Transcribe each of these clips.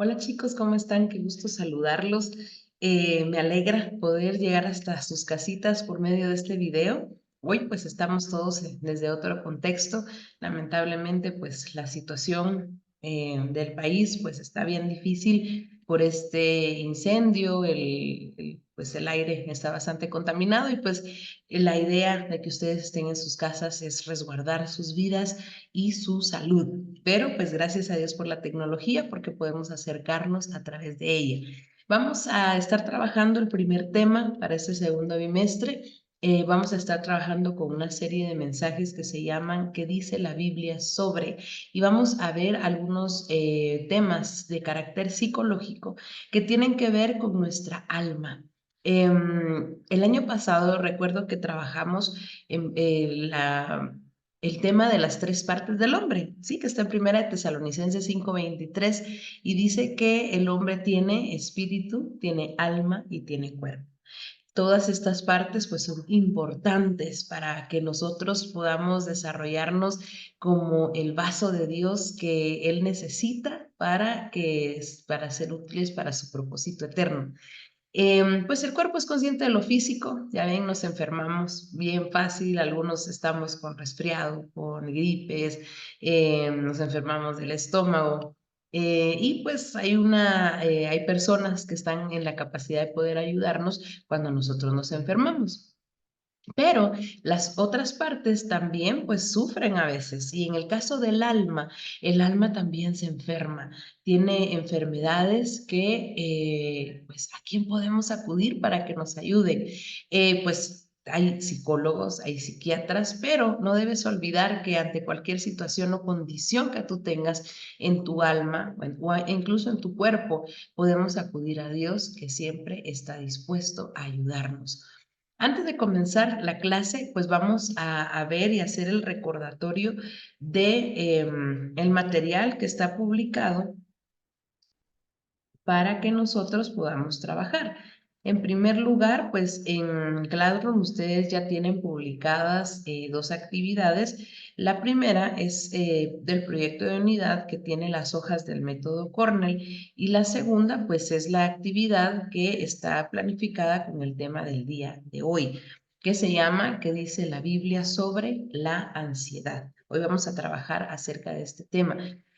Hola chicos, ¿cómo están? Qué gusto saludarlos. Me alegra poder llegar hasta sus casitas por medio de este video. Hoy pues estamos todos desde otro contexto. Lamentablemente pues la situación del país pues está bien difícil por este incendio. Pues el aire está bastante contaminado y pues la idea de que ustedes estén en sus casas es resguardar sus vidas y su salud. Pero pues gracias a Dios por la tecnología, porque podemos acercarnos a través de ella. Vamos a estar trabajando el primer tema para este segundo bimestre. Vamos a estar trabajando con una serie de mensajes que se llaman ¿Qué dice la Biblia sobre? Y vamos a ver algunos temas de carácter psicológico que tienen que ver con nuestra alma. El año pasado recuerdo que trabajamos en el tema de las tres partes del hombre, sí, que está en Primera de Tesalonicenses 5:23 y dice que el hombre tiene espíritu, tiene alma y tiene cuerpo. Todas estas partes pues son importantes para que nosotros podamos desarrollarnos como el vaso de Dios que Él necesita para ser útiles para su propósito eterno. Pues el cuerpo es consciente de lo físico, ya ven, nos enfermamos bien fácil, algunos estamos con resfriado, con gripes, nos enfermamos del estómago, y pues hay personas que están en la capacidad de poder ayudarnos cuando nosotros nos enfermamos. Pero las otras partes también pues sufren a veces y en el caso del alma, el alma también se enferma, tiene enfermedades que pues ¿a quién podemos acudir para que nos ayuden? Pues hay psicólogos, hay psiquiatras, pero no debes olvidar que ante cualquier situación o condición que tú tengas en tu alma o incluso en tu cuerpo, podemos acudir a Dios que siempre está dispuesto a ayudarnos. Antes de comenzar la clase, pues vamos a ver y hacer el recordatorio de el material que está publicado para que nosotros podamos trabajar. En primer lugar, pues en Classroom ustedes ya tienen publicadas dos actividades. La primera es del proyecto de unidad que tiene las hojas del método Cornell y la segunda pues es la actividad que está planificada con el tema del día de hoy, que se llama ¿Qué dice la Biblia sobre la ansiedad? Hoy vamos a trabajar acerca de este tema.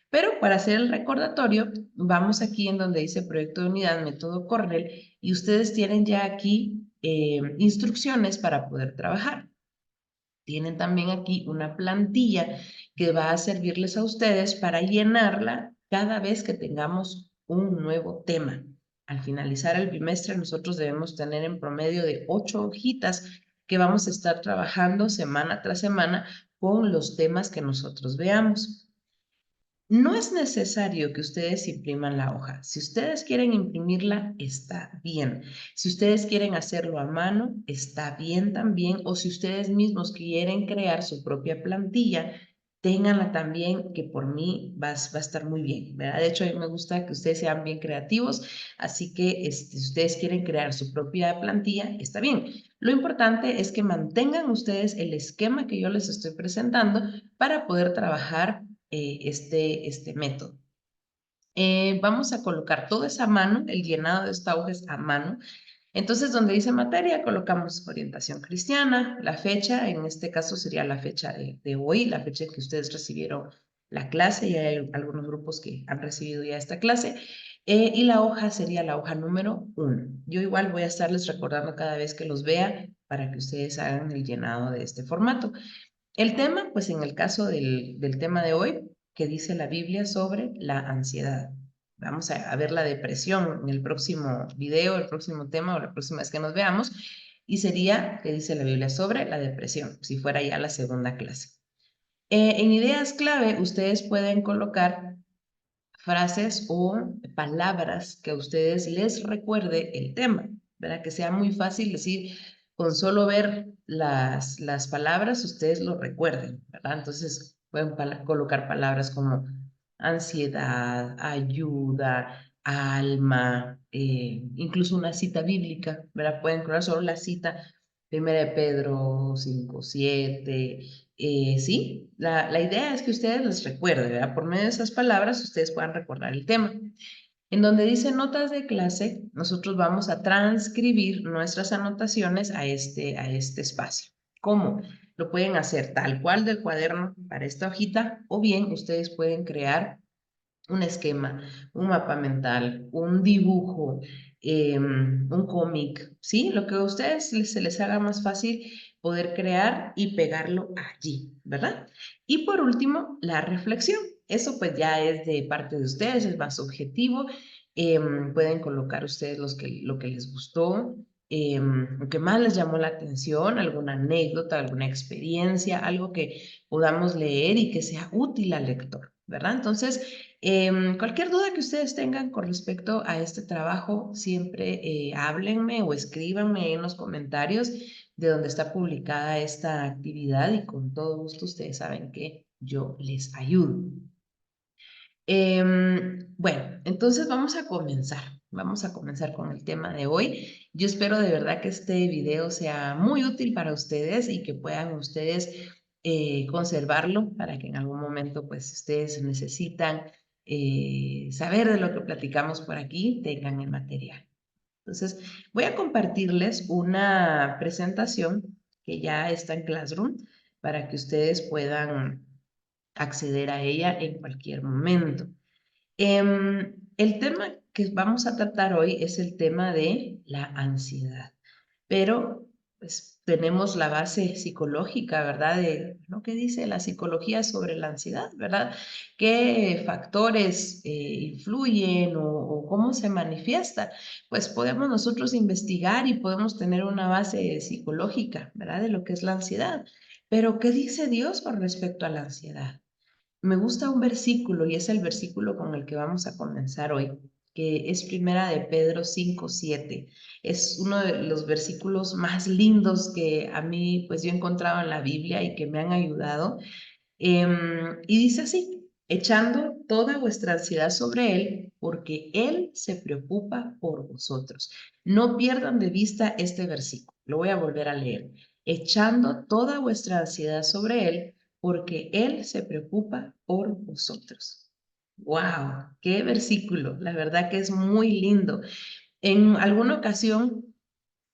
Pero para hacer el recordatorio, vamos aquí en donde dice Proyecto de Unidad, Método Cornell, y ustedes tienen ya aquí instrucciones para poder trabajar. Tienen también aquí una plantilla que va a servirles a ustedes para llenarla cada vez que tengamos un nuevo tema. Al finalizar el bimestre, nosotros debemos tener en promedio de 8 hojitas que vamos a estar trabajando semana tras semana con los temas que nosotros veamos. No es necesario que ustedes impriman la hoja. Si ustedes quieren imprimirla, está bien. Si ustedes quieren hacerlo a mano, está bien también. O si ustedes mismos quieren crear su propia plantilla, ténganla también, que por mí va a estar muy bien, ¿verdad? De hecho, a mí me gusta que ustedes sean bien creativos, así que si ustedes quieren crear su propia plantilla, está bien. Lo importante es que mantengan ustedes el esquema que yo les estoy presentando para poder trabajar este método. Vamos a colocar todo es a mano, el llenado de esta hoja es a mano. Entonces, donde dice materia, colocamos orientación cristiana, la fecha, en este caso sería la fecha de hoy, la fecha en que ustedes recibieron la clase, y hay algunos grupos que han recibido ya esta clase, y la hoja sería la hoja número 1. Yo igual voy a estarles recordando cada vez que los vea para que ustedes hagan el llenado de este formato. El tema, pues en el caso del tema de hoy, que dice la Biblia sobre la ansiedad. Vamos a ver la depresión en el próximo video, el próximo tema o la próxima vez que nos veamos, y sería que dice la Biblia sobre la depresión, si fuera ya la segunda clase. En ideas clave, ustedes pueden colocar frases o palabras que a ustedes les recuerde el tema, ¿verdad? Que sea muy fácil decir, con solo ver las palabras, ustedes lo recuerden, ¿verdad? Entonces pueden colocar palabras como ansiedad, ayuda, alma, incluso una cita bíblica, ¿verdad? Pueden colocar solo la cita, Primera de Pedro 5:7. Sí, la idea es que ustedes les recuerden, ¿verdad? Por medio de esas palabras ustedes puedan recordar el tema. En donde dice notas de clase, nosotros vamos a transcribir nuestras anotaciones a este espacio. ¿Cómo? Lo pueden hacer tal cual del cuaderno para esta hojita, o bien ustedes pueden crear un esquema, un mapa mental, un dibujo, un cómic, ¿sí? Lo que a ustedes se les haga más fácil poder crear y pegarlo allí, ¿verdad? Y por último, la reflexión. Eso pues ya es de parte de ustedes, es más objetivo. Pueden colocar ustedes lo que les gustó, lo que más les llamó la atención, alguna anécdota, alguna experiencia, algo que podamos leer y que sea útil al lector, ¿verdad? Entonces, cualquier duda que ustedes tengan con respecto a este trabajo, siempre háblenme o escríbanme en los comentarios de donde está publicada esta actividad y con todo gusto ustedes saben que yo les ayudo. Bueno, entonces vamos a comenzar. Vamos a comenzar con el tema de hoy. Yo espero de verdad que este video sea muy útil para ustedes y que puedan ustedes conservarlo para que en algún momento, pues, si ustedes necesitan saber de lo que platicamos por aquí, tengan el material. Entonces, voy a compartirles una presentación que ya está en Classroom para que ustedes puedan acceder a ella en cualquier momento. El tema que vamos a tratar hoy es el tema de la ansiedad, pero pues tenemos la base psicológica, ¿verdad? De lo que dice la psicología sobre la ansiedad, ¿verdad? ¿Qué factores influyen o cómo se manifiesta? Pues podemos nosotros investigar y podemos tener una base psicológica, ¿verdad? De lo que es la ansiedad. Pero ¿qué dice Dios con respecto a la ansiedad? Me gusta un versículo y es el versículo con el que vamos a comenzar hoy, que es Primera de Pedro 5:7. Es uno de los versículos más lindos que a mí, pues yo he encontrado en la Biblia y que me han ayudado. Y dice así, echando toda vuestra ansiedad sobre Él, porque Él se preocupa por vosotros. No pierdan de vista este versículo. Lo voy a volver a leer. Echando toda vuestra ansiedad sobre Él, porque Él se preocupa por vosotros. ¡Wow! ¡Qué versículo! La verdad que es muy lindo. En alguna ocasión,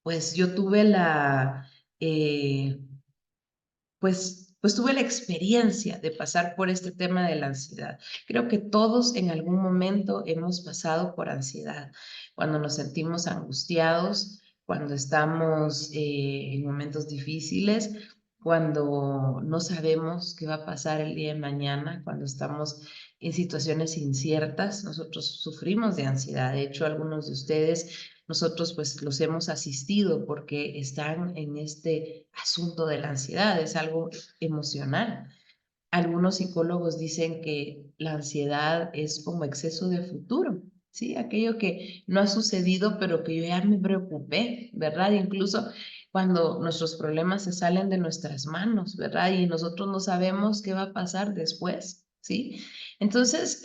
pues yo tuve eh, pues tuve la experiencia de pasar por este tema de la ansiedad. Creo que todos en algún momento hemos pasado por ansiedad, cuando nos sentimos angustiados, cuando estamos en momentos difíciles, cuando no sabemos qué va a pasar el día de mañana, cuando estamos en situaciones inciertas, nosotros sufrimos de ansiedad. De hecho, algunos de ustedes nosotros pues los hemos asistido porque están en este asunto de la ansiedad, es algo emocional. Algunos psicólogos dicen que la ansiedad es como exceso de futuro, ¿sí? Aquello que no ha sucedido, pero que yo ya me preocupé, ¿verdad? Incluso cuando nuestros problemas se salen de nuestras manos, ¿verdad? Y nosotros no sabemos qué va a pasar después, ¿sí? Entonces,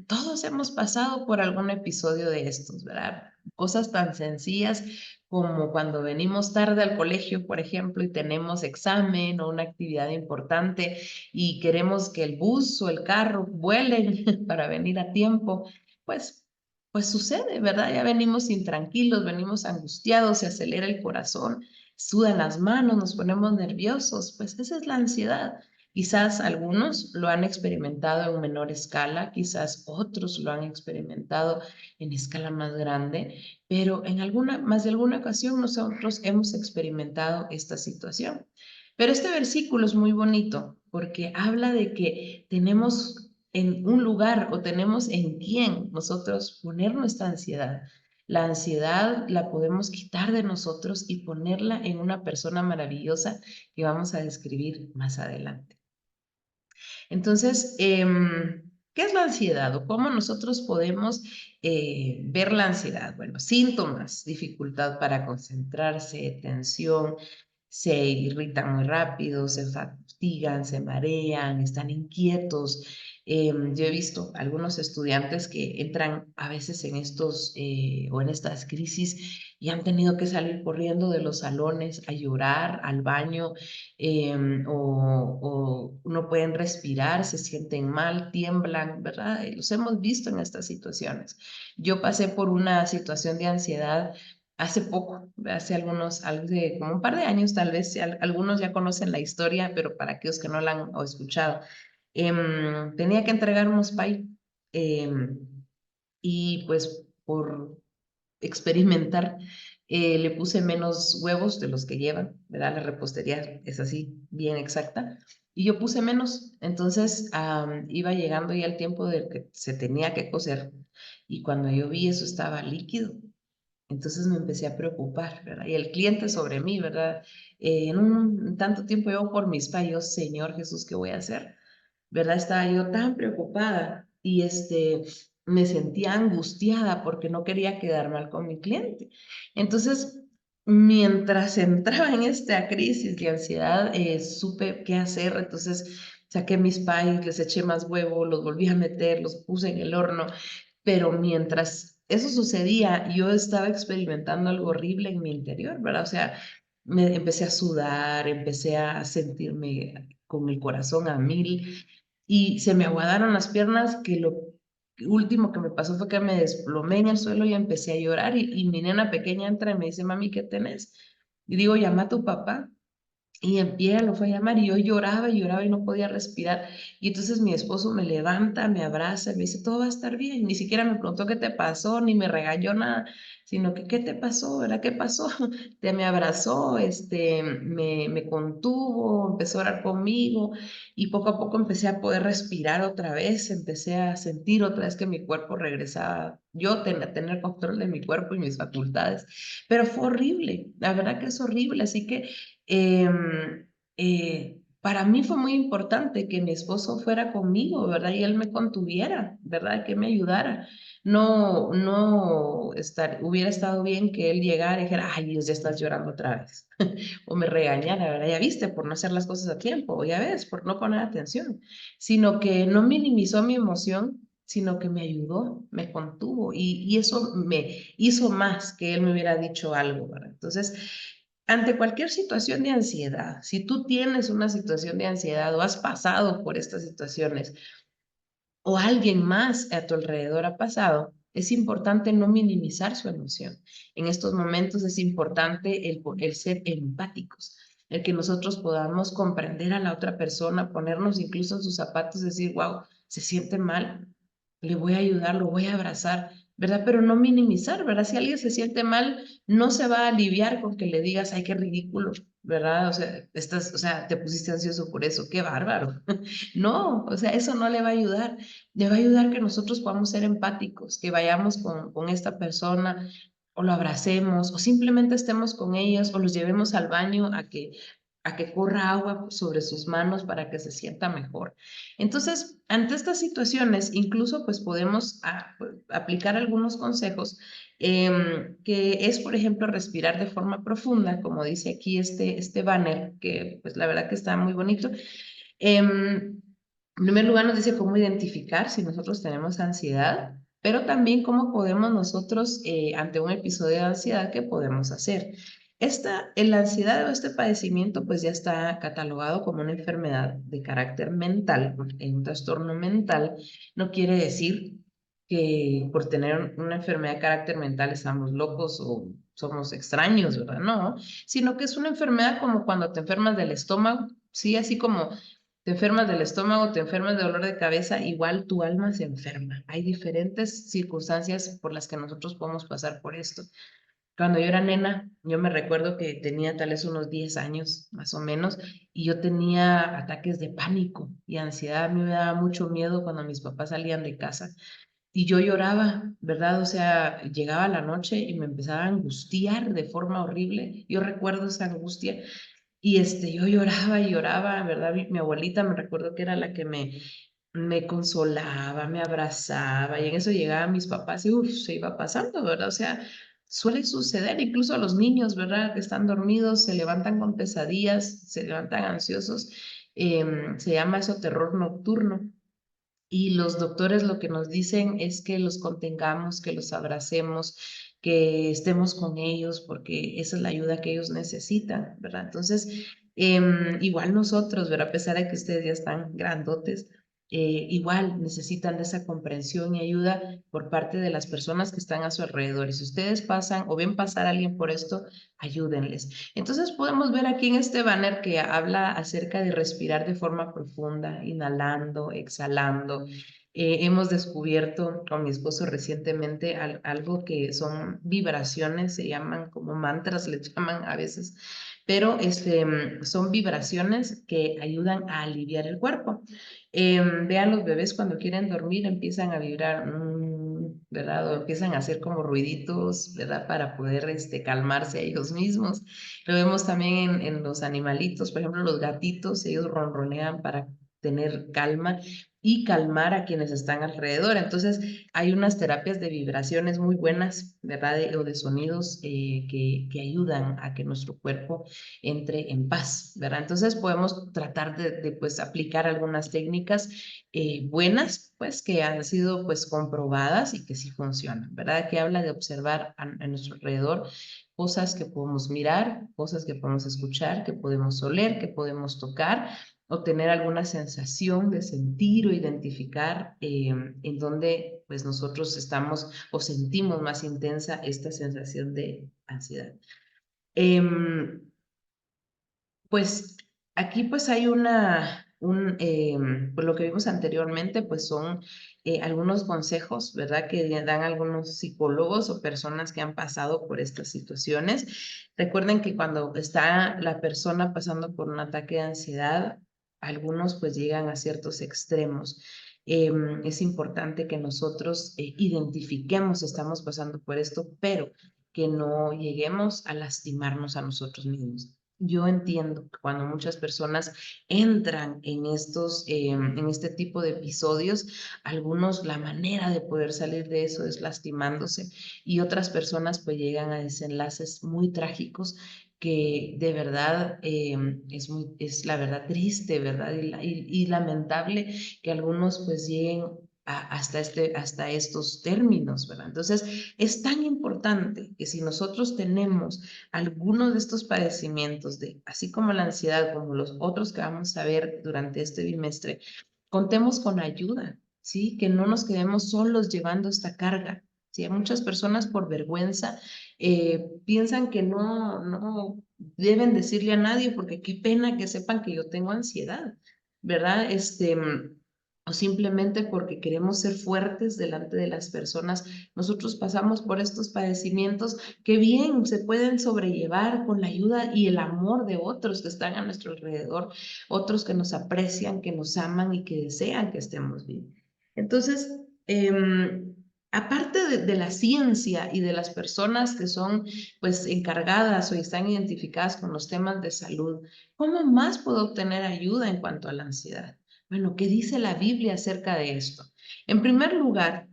todos hemos pasado por algún episodio de estos, ¿verdad? Cosas tan sencillas como cuando venimos tarde al colegio, por ejemplo, y tenemos examen o una actividad importante y queremos que el bus o el carro vuelen para venir a tiempo, pues, pues sucede, ¿verdad? Ya venimos intranquilos, venimos angustiados, se acelera el corazón, sudan las manos, nos ponemos nerviosos, pues esa es la ansiedad. Quizás algunos lo han experimentado en menor escala, quizás otros lo han experimentado en escala más grande, pero en más de alguna ocasión nosotros hemos experimentado esta situación. Pero este versículo es muy bonito porque habla de que tenemos en un lugar o tenemos en quién nosotros poner nuestra ansiedad. La ansiedad la podemos quitar de nosotros y ponerla en una persona maravillosa que vamos a describir más adelante. Entonces, ¿qué es la ansiedad o cómo nosotros podemos ver la ansiedad? Bueno, síntomas, dificultad para concentrarse, tensión, se irritan muy rápido, se fatigan, se marean, están inquietos, Yo he visto algunos estudiantes que entran a veces en estos o en estas crisis y han tenido que salir corriendo de los salones a llorar, al baño, o no pueden respirar, se sienten mal, tiemblan, ¿verdad? Los hemos visto en estas situaciones. Yo pasé por una situación de ansiedad hace poco, hace como un par de años tal vez, algunos ya conocen la historia, pero para aquellos que no la han escuchado, tenía que entregar un SPY, y pues por experimentar, le puse menos huevos de los que llevan, ¿verdad? La repostería es así, bien exacta. Y yo puse menos, entonces iba llegando ya el tiempo de que se tenía que cocer y cuando yo vi eso estaba líquido, entonces me empecé a preocupar, ¿verdad? Y el cliente sobre mí, ¿verdad? En un tanto tiempo yo por mis fallos, Señor Jesús, ¿qué voy a hacer? ¿Verdad? Estaba yo tan preocupada y me sentía angustiada porque no quería quedar mal con mi cliente. Entonces, mientras entraba en esta crisis de ansiedad, supe qué hacer. Entonces, saqué mis pies, les eché más huevo, los volví a meter, los puse en el horno. Pero mientras eso sucedía, yo estaba experimentando algo horrible en mi interior, ¿verdad? O sea, me empecé a sudar, empecé a sentirme con el corazón a mil y se me aguadaron las piernas que lo último que me pasó fue que me desplomé en el suelo y empecé a llorar y mi nena pequeña entra y me dice, mami, ¿qué tenés? Y digo, llama a tu papá. Y en pie lo fue a llamar y yo lloraba y no podía respirar. Y entonces mi esposo me levanta, me abraza, me dice, todo va a estar bien. Ni siquiera me preguntó qué te pasó, ni me regañó nada, sino que qué te pasó, ¿verdad? ¿Qué pasó? Me abrazó, me contuvo, empezó a orar conmigo y poco a poco empecé a poder respirar otra vez, empecé a sentir otra vez que mi cuerpo regresaba, tener control de mi cuerpo y mis facultades. Pero fue horrible, la verdad que es horrible, así que para mí fue muy importante que mi esposo fuera conmigo, ¿verdad? Y él me contuviera, ¿verdad? Que me ayudara. Hubiera estado bien que él llegara y dijera, ay, Dios, ya estás llorando otra vez. O me regañara, ¿verdad? Ya viste, por no hacer las cosas a tiempo, o ya ves, por no poner atención. Sino que no minimizó mi emoción, sino que me ayudó, me contuvo y eso me hizo más que él me hubiera dicho algo, ¿verdad? Entonces, ante cualquier situación de ansiedad, si tú tienes una situación de ansiedad o has pasado por estas situaciones o alguien más a tu alrededor ha pasado, es importante no minimizar su emoción. En estos momentos es importante el ser empáticos, el que nosotros podamos comprender a la otra persona, ponernos incluso en sus zapatos, decir, wow, se siente mal, le voy a ayudar, lo voy a abrazar, ¿verdad? Pero no minimizar, ¿verdad? Si alguien se siente mal, no se va a aliviar con que le digas, ay, qué ridículo, ¿verdad? O sea, te pusiste ansioso por eso, qué bárbaro. No, o sea, eso no le va a ayudar. Le va a ayudar que nosotros podamos ser empáticos, que vayamos con esta persona o lo abracemos o simplemente estemos con ellos o los llevemos al baño a que corra agua sobre sus manos para que se sienta mejor. Entonces, ante estas situaciones, incluso pues podemos aplicar algunos consejos, que es, por ejemplo, respirar de forma profunda, como dice aquí este banner, que pues la verdad que está muy bonito. En primer lugar nos dice cómo identificar si nosotros tenemos ansiedad, pero también cómo podemos nosotros, ante un episodio de ansiedad, qué podemos hacer. La ansiedad o este padecimiento pues ya está catalogado como una enfermedad de carácter mental, un trastorno mental. No quiere decir que por tener una enfermedad de carácter mental estamos locos o somos extraños, ¿verdad? No, sino que es una enfermedad como cuando te enfermas del estómago, sí, así como te enfermas del estómago, te enfermas de dolor de cabeza, igual tu alma se enferma. Hay diferentes circunstancias por las que nosotros podemos pasar por esto. Cuando yo era nena, yo me recuerdo que tenía tal vez unos 10 años, más o menos, y yo tenía ataques de pánico y ansiedad. A mí me daba mucho miedo cuando mis papás salían de casa y yo lloraba, ¿verdad? O sea, llegaba la noche y me empezaba a angustiar de forma horrible. Yo recuerdo esa angustia y yo lloraba y lloraba, ¿verdad? Mi abuelita me recuerdo que era la que me consolaba, me abrazaba, y en eso llegaban mis papás y uf, se iba pasando, ¿verdad? O sea, suele suceder incluso a los niños, ¿verdad? Que están dormidos, se levantan con pesadillas, se levantan ansiosos, se llama eso terror nocturno. Y los doctores lo que nos dicen es que los contengamos, que los abracemos, que estemos con ellos, porque esa es la ayuda que ellos necesitan, ¿verdad? Entonces, igual nosotros, ¿verdad? A pesar de que ustedes ya están grandotes, igual necesitan de esa comprensión y ayuda por parte de las personas que están a su alrededor. Y si ustedes pasan o ven pasar a alguien por esto, ayúdenles. Entonces podemos ver aquí en este banner que habla acerca de respirar de forma profunda, inhalando, exhalando. Hemos descubierto con mi esposo recientemente algo que son vibraciones, se llaman como mantras, le llaman a veces, pero son vibraciones que ayudan a aliviar el cuerpo. Vean los bebés cuando quieren dormir, empiezan a vibrar, ¿verdad? O empiezan a hacer como ruiditos, ¿verdad? Para poder calmarse a ellos mismos. Lo vemos también en los animalitos, por ejemplo, los gatitos, ellos ronronean para tener calma y calmar a quienes están alrededor. Entonces, hay unas terapias de vibraciones muy buenas, ¿verdad? O de sonidos que ayudan a que nuestro cuerpo entre en paz, ¿verdad? Entonces, podemos tratar de pues, aplicar algunas técnicas buenas, pues, que han sido, pues, comprobadas y que sí funcionan, ¿verdad? Que habla de observar a nuestro alrededor cosas que podemos mirar, cosas que podemos escuchar, que podemos oler, que podemos tocar, o tener alguna sensación de sentir o identificar en donde pues nosotros estamos o sentimos más intensa esta sensación de ansiedad. Pues aquí pues hay pues lo que vimos anteriormente, pues son algunos consejos, ¿verdad? Que dan algunos psicólogos o personas que han pasado por estas situaciones. Recuerden que cuando está la persona pasando por un ataque de ansiedad, algunos pues llegan a ciertos extremos. Es importante que nosotros identifiquemos, estamos pasando por esto, pero que no lleguemos a lastimarnos a nosotros mismos. Yo entiendo que cuando muchas personas entran en este tipo de episodios, algunos la manera de poder salir de eso es lastimándose y otras personas pues llegan a desenlaces muy trágicos que de verdad es la verdad triste, ¿verdad? Y lamentable que algunos pues lleguen hasta estos términos, ¿verdad? Entonces, es tan importante que si nosotros tenemos algunos de estos padecimientos, así como la ansiedad, como los otros que vamos a ver durante este bimestre, contemos con ayuda, ¿sí? Que no nos quedemos solos llevando esta carga. ¿Sí? Muchas personas por vergüenza piensan que no deben decirle a nadie porque qué pena que sepan que yo tengo ansiedad, ¿verdad? O simplemente porque queremos ser fuertes delante de las personas. Nosotros pasamos por estos padecimientos que bien se pueden sobrellevar con la ayuda y el amor de otros que están a nuestro alrededor, otros que nos aprecian, que nos aman y que desean que estemos bien. Entonces, aparte de la ciencia y de las personas que son pues encargadas o están identificadas con los temas de salud, ¿cómo más puedo obtener ayuda en cuanto a la ansiedad? Bueno, ¿qué dice la Biblia acerca de esto? En primer lugar,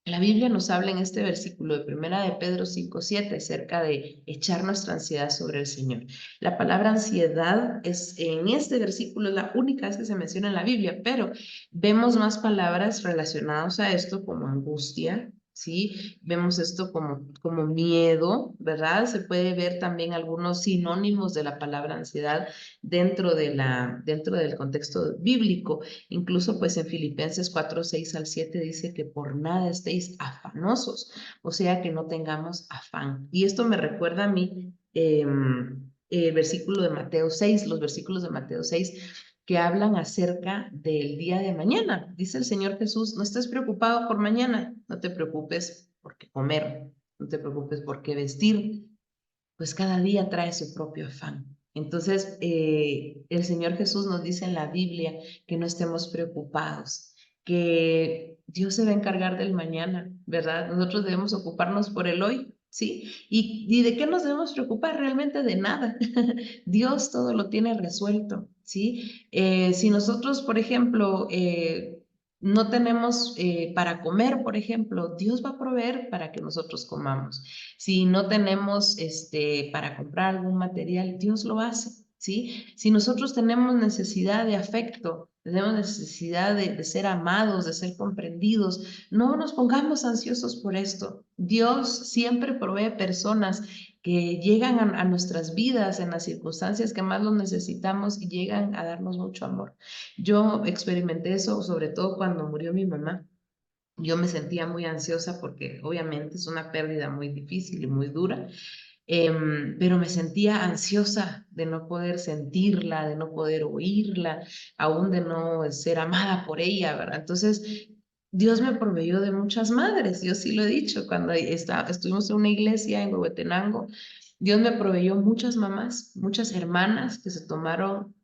la Biblia nos habla en este versículo de Primera de Pedro 5:7 acerca de echar nuestra ansiedad sobre el Señor. La palabra ansiedad es en este versículo es la única vez que se menciona en la Biblia, pero vemos más palabras relacionadas a esto como angustia, ¿sí? Vemos esto como miedo, ¿verdad? Se puede ver también algunos sinónimos de la palabra ansiedad dentro del contexto bíblico. Incluso pues en Filipenses 4:6 al 7 dice que por nada estéis afanosos, o sea que no tengamos afán. Y esto me recuerda a mí el versículo de Mateo 6, los versículos de Mateo 6 que hablan acerca del día de mañana. Dice el Señor Jesús, no estés preocupado por mañana, no te preocupes por qué comer, no te preocupes por qué vestir, pues cada día trae su propio afán. Entonces, el Señor Jesús nos dice en la Biblia que no estemos preocupados, que Dios se va a encargar del mañana, ¿verdad? Nosotros debemos ocuparnos por el hoy, ¿sí? ¿Y de qué nos debemos preocupar? Realmente de nada. Dios todo lo tiene resuelto, ¿sí? Si nosotros, por ejemplo, no tenemos para comer, por ejemplo, Dios va a proveer para que nosotros comamos. Si no tenemos para comprar algún material, Dios lo hace, ¿sí? Si nosotros tenemos necesidad de afecto, tenemos necesidad de ser amados, de ser comprendidos. No nos pongamos ansiosos por esto. Dios siempre provee personas que llegan a nuestras vidas en las circunstancias que más lo necesitamos y llegan a darnos mucho amor. Yo experimenté eso sobre todo cuando murió mi mamá. Yo me sentía muy ansiosa porque obviamente es una pérdida muy difícil y muy dura, pero me sentía ansiosa de no poder sentirla, de no poder oírla, aún de no ser amada por ella, ¿verdad? Entonces, Dios me proveyó de muchas madres, yo sí lo he dicho, cuando estuvimos en una iglesia en Huehuetenango, Dios me proveyó muchas mamás, muchas hermanas que se tomaron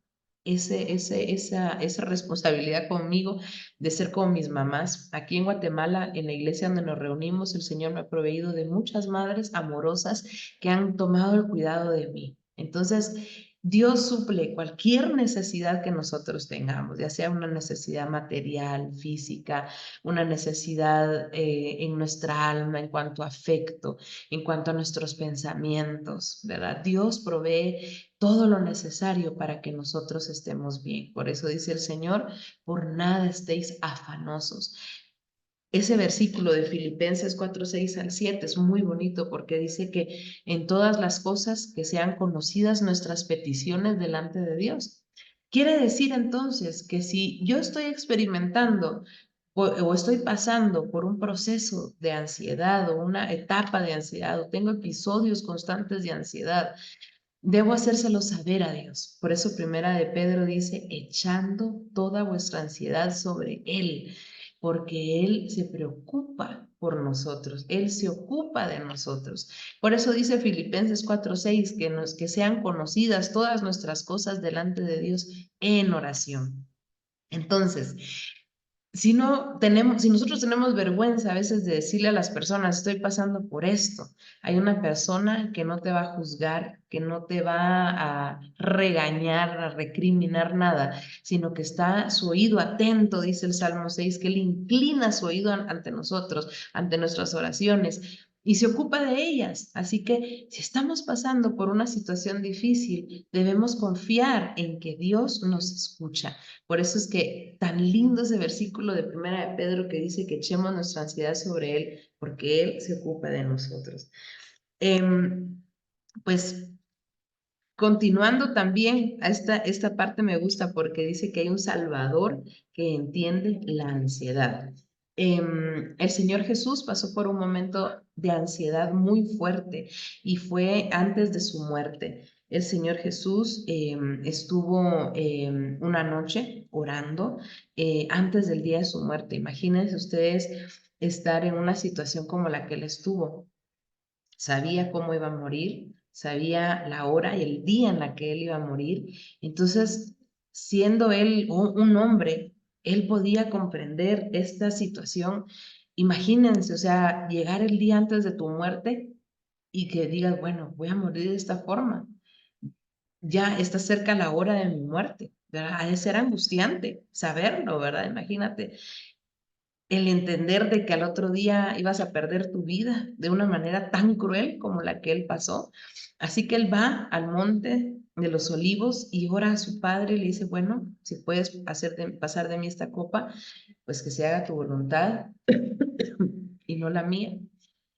esa responsabilidad conmigo de ser como mis mamás. Aquí en Guatemala, en la iglesia donde nos reunimos, el Señor me ha proveído de muchas madres amorosas que han tomado el cuidado de mí. Entonces, Dios suple cualquier necesidad que nosotros tengamos, ya sea una necesidad material, física, una necesidad en nuestra alma en cuanto a afecto, en cuanto a nuestros pensamientos, ¿verdad? Dios provee todo lo necesario para que nosotros estemos bien. Por eso dice el Señor, por nada estéis afanosos. Ese versículo de Filipenses 4, 6 al 7 es muy bonito porque dice que en todas las cosas que sean conocidas nuestras peticiones delante de Dios. Quiere decir entonces que si yo estoy experimentando o estoy pasando por un proceso de ansiedad o una etapa de ansiedad o tengo episodios constantes de ansiedad, debo hacérselo saber a Dios. Por eso primera de Pedro dice, echando toda vuestra ansiedad sobre Él, porque Él se preocupa por nosotros, Él se ocupa de nosotros. Por eso dice Filipenses 4:6, que sean conocidas todas nuestras cosas delante de Dios en oración. Entonces, si nosotros tenemos vergüenza a veces de decirle a las personas, estoy pasando por esto, hay una persona que no te va a juzgar, que no te va a regañar, a recriminar nada, sino que está su oído atento, dice el Salmo 6, que él inclina su oído ante nosotros, ante nuestras oraciones y se ocupa de ellas. Así que si estamos pasando por una situación difícil, debemos confiar en que Dios nos escucha. Por eso es que tan lindo ese versículo de primera de Pedro que dice que echemos nuestra ansiedad sobre Él, porque Él se ocupa de nosotros. Pues continuando también, esta parte me gusta porque dice que hay un Salvador que entiende la ansiedad. El Señor Jesús pasó por un momento de ansiedad muy fuerte y fue antes de su muerte. El Señor Jesús estuvo una noche orando antes del día de su muerte. Imagínense ustedes estar en una situación como la que él estuvo. Sabía cómo iba a morir, sabía la hora y el día en la que él iba a morir. Entonces, siendo él un hombre, él podía comprender esta situación. Imagínense, o sea, llegar el día antes de tu muerte y que digas, bueno, voy a morir de esta forma. Ya está cerca la hora de mi muerte, ¿verdad? Ha de ser angustiante saberlo, ¿verdad? Imagínate el entender de que al otro día ibas a perder tu vida de una manera tan cruel como la que él pasó. Así que él va al monte de los olivos y ora a su padre y le dice, bueno, si puedes pasar de mí esta copa, pues que se haga tu voluntad y no la mía.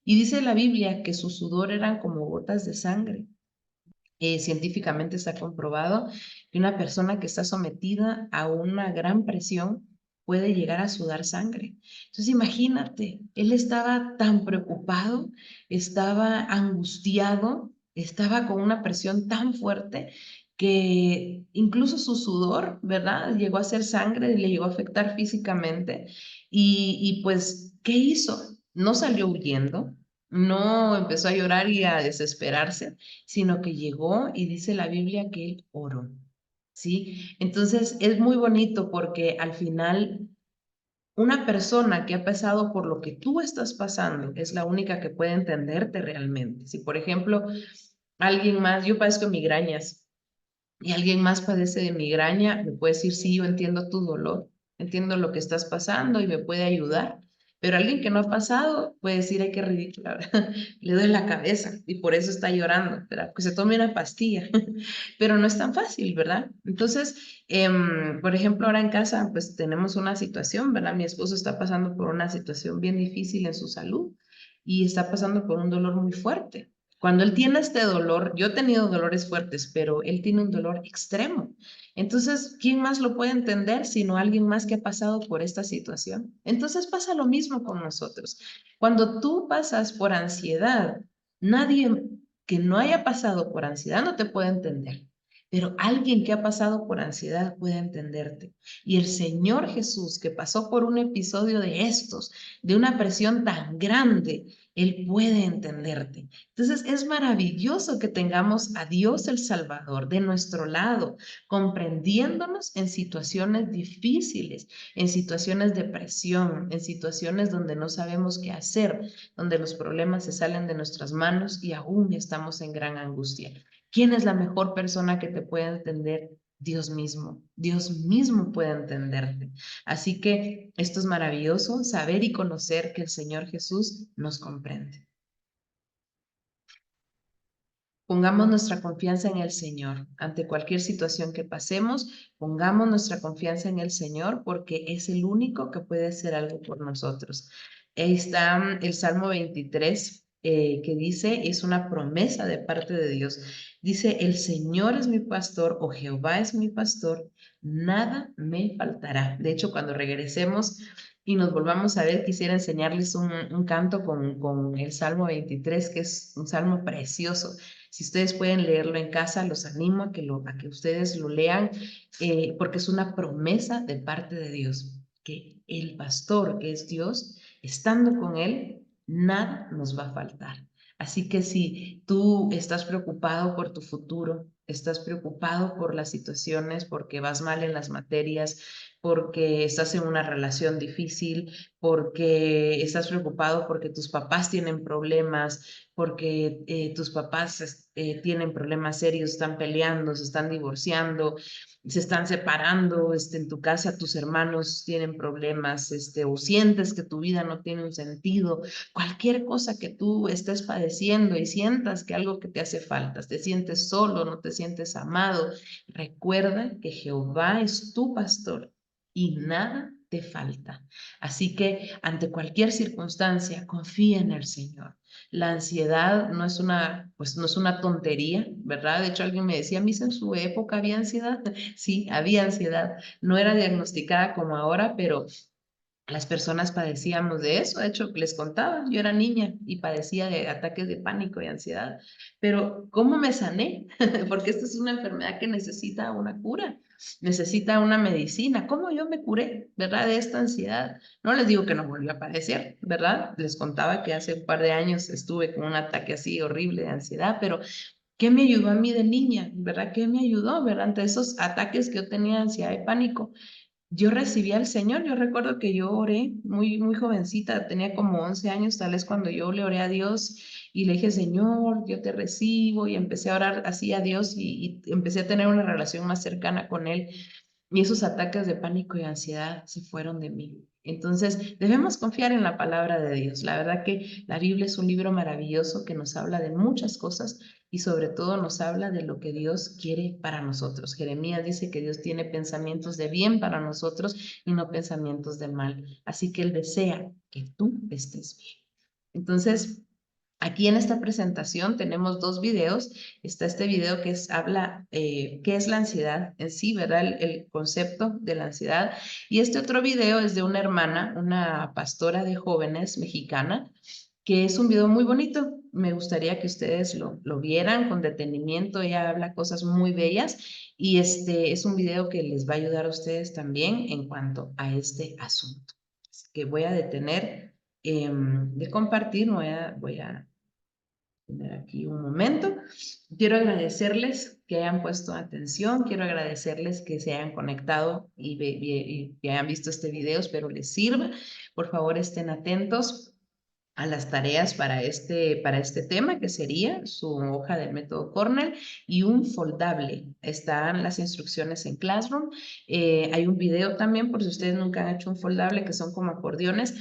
Y dice la Biblia que su sudor eran como gotas de sangre. Científicamente está comprobado que una persona que está sometida a una gran presión puede llegar a sudar sangre. Entonces imagínate, él estaba tan preocupado, estaba angustiado, estaba con una presión tan fuerte que incluso su sudor, ¿verdad? Llegó a ser sangre, le llegó a afectar físicamente. Y pues, ¿qué hizo? No salió huyendo, no empezó a llorar y a desesperarse, sino que llegó y dice la Biblia que él oró, ¿sí? Entonces es muy bonito porque al final una persona que ha pasado por lo que tú estás pasando es la única que puede entenderte realmente. Si por ejemplo alguien más, yo padezco migrañas y alguien más padece de migraña, me puede decir, sí, yo entiendo tu dolor, entiendo lo que estás pasando y me puede ayudar. Pero alguien que no ha pasado puede decir, ay, qué ridícula, ¿verdad? Le duele la cabeza y por eso está llorando, ¿verdad? Que se tome una pastilla, pero no es tan fácil, ¿verdad? Entonces, por ejemplo, ahora en casa, pues tenemos una situación, ¿verdad? Mi esposo está pasando por una situación bien difícil en su salud y está pasando por un dolor muy fuerte. Cuando él tiene este dolor, yo he tenido dolores fuertes, pero él tiene un dolor extremo. Entonces, ¿quién más lo puede entender sino alguien más que ha pasado por esta situación? Entonces pasa lo mismo con nosotros. Cuando tú pasas por ansiedad, nadie que no haya pasado por ansiedad no te puede entender. Pero alguien que ha pasado por ansiedad puede entenderte. Y el Señor Jesús, que pasó por un episodio de estos, de una presión tan grande, Él puede entenderte. Entonces es maravilloso que tengamos a Dios el Salvador de nuestro lado, comprendiéndonos en situaciones difíciles, en situaciones de presión, en situaciones donde no sabemos qué hacer, donde los problemas se salen de nuestras manos y aún estamos en gran angustia. ¿Quién es la mejor persona que te puede entender? Dios mismo. Dios mismo puede entenderte. Así que esto es maravilloso, saber y conocer que el Señor Jesús nos comprende. Pongamos nuestra confianza en el Señor. Ante cualquier situación que pasemos, pongamos nuestra confianza en el Señor porque es el único que puede hacer algo por nosotros. Ahí está el Salmo 23 que dice, es una promesa de parte de Dios. Dice, el Señor es mi pastor o Jehová es mi pastor, nada me faltará. De hecho, cuando regresemos y nos volvamos a ver, quisiera enseñarles un canto con el Salmo 23, que es un salmo precioso. Si ustedes pueden leerlo en casa, los animo a que ustedes lo lean, porque es una promesa de parte de Dios, que el pastor, que es Dios, estando con él, nada nos va a faltar. Así que si tú estás preocupado por tu futuro, estás preocupado por las situaciones, porque vas mal en las materias, porque estás en una relación difícil, porque estás preocupado porque tus papás tienen problemas, porque tus papás tienen problemas serios, están peleando, se están divorciando, se están separando, en tu casa tus hermanos tienen problemas, o sientes que tu vida no tiene un sentido, cualquier cosa que tú estés padeciendo y sientas que algo que te hace falta, te sientes solo, no te sientes amado, recuerda que Jehová es tu pastor y nada te falta. Así que ante cualquier circunstancia, confía en el Señor. La ansiedad no es una, pues no es una tontería, ¿verdad? De hecho, alguien me decía, Misa, en su época había ansiedad. Sí, había ansiedad. No era diagnosticada como ahora, pero las personas padecíamos de eso. De hecho, les contaba, yo era niña y padecía de ataques de pánico y ansiedad. Pero, ¿cómo me sané? Porque esta es una enfermedad que necesita una cura, necesita una medicina. ¿Cómo yo me curé, verdad, de esta ansiedad? No les digo que no volvió a padecer, ¿verdad? Les contaba que hace un par de años estuve con un ataque así horrible de ansiedad, pero ¿qué me ayudó a mí de niña? ¿Verdad? ¿Qué me ayudó, verdad? Ante esos ataques que yo tenía de ansiedad y pánico, yo recibí al Señor. Yo recuerdo que yo oré muy jovencita, tenía como 11 años, tal vez cuando yo le oré a Dios y le dije, Señor, yo te recibo, y empecé a orar así a Dios y empecé a tener una relación más cercana con Él. Y esos ataques de pánico y ansiedad se fueron de mí. Entonces, debemos confiar en la palabra de Dios. La verdad que la Biblia es un libro maravilloso que nos habla de muchas cosas y sobre todo nos habla de lo que Dios quiere para nosotros. Jeremías dice que Dios tiene pensamientos de bien para nosotros y no pensamientos de mal. Así que Él desea que tú estés bien. Entonces, aquí en esta presentación tenemos dos videos. Está este video que habla qué es la ansiedad en sí, ¿verdad? El concepto de la ansiedad. Y este otro video es de una hermana, una pastora de jóvenes mexicana, que es un video muy bonito. Me gustaría que ustedes lo vieran con detenimiento. Ella habla cosas muy bellas y este es un video que les va a ayudar a ustedes también en cuanto a este asunto. Así que voy a detener de compartir, voy a tener aquí un momento. Quiero agradecerles que hayan puesto atención, quiero agradecerles que se hayan conectado y hayan visto este video, espero les sirva. Por favor, estén atentos a las tareas para este tema, que sería su hoja del método Cornell y un foldable. Están las instrucciones en Classroom. Hay un video también, por si ustedes nunca han hecho un foldable, que son como acordeones.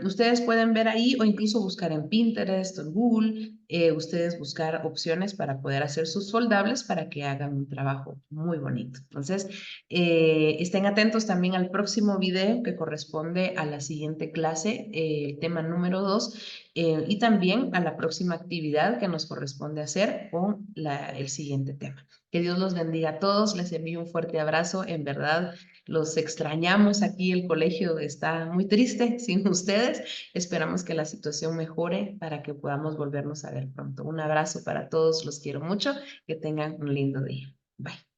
Ustedes pueden ver ahí o incluso buscar en Pinterest o en Google. Ustedes buscar opciones para poder hacer sus foldables para que hagan un trabajo muy bonito. Entonces, estén atentos también al próximo video que corresponde a la siguiente clase, el tema número 2, y también a la próxima actividad que nos corresponde hacer con el siguiente tema. Que Dios los bendiga a todos, les envío un fuerte abrazo, en verdad los extrañamos aquí, el colegio está muy triste sin ustedes, esperamos que la situación mejore para que podamos volvernos a ver pronto. Un abrazo para todos, los quiero mucho, que tengan un lindo día. Bye.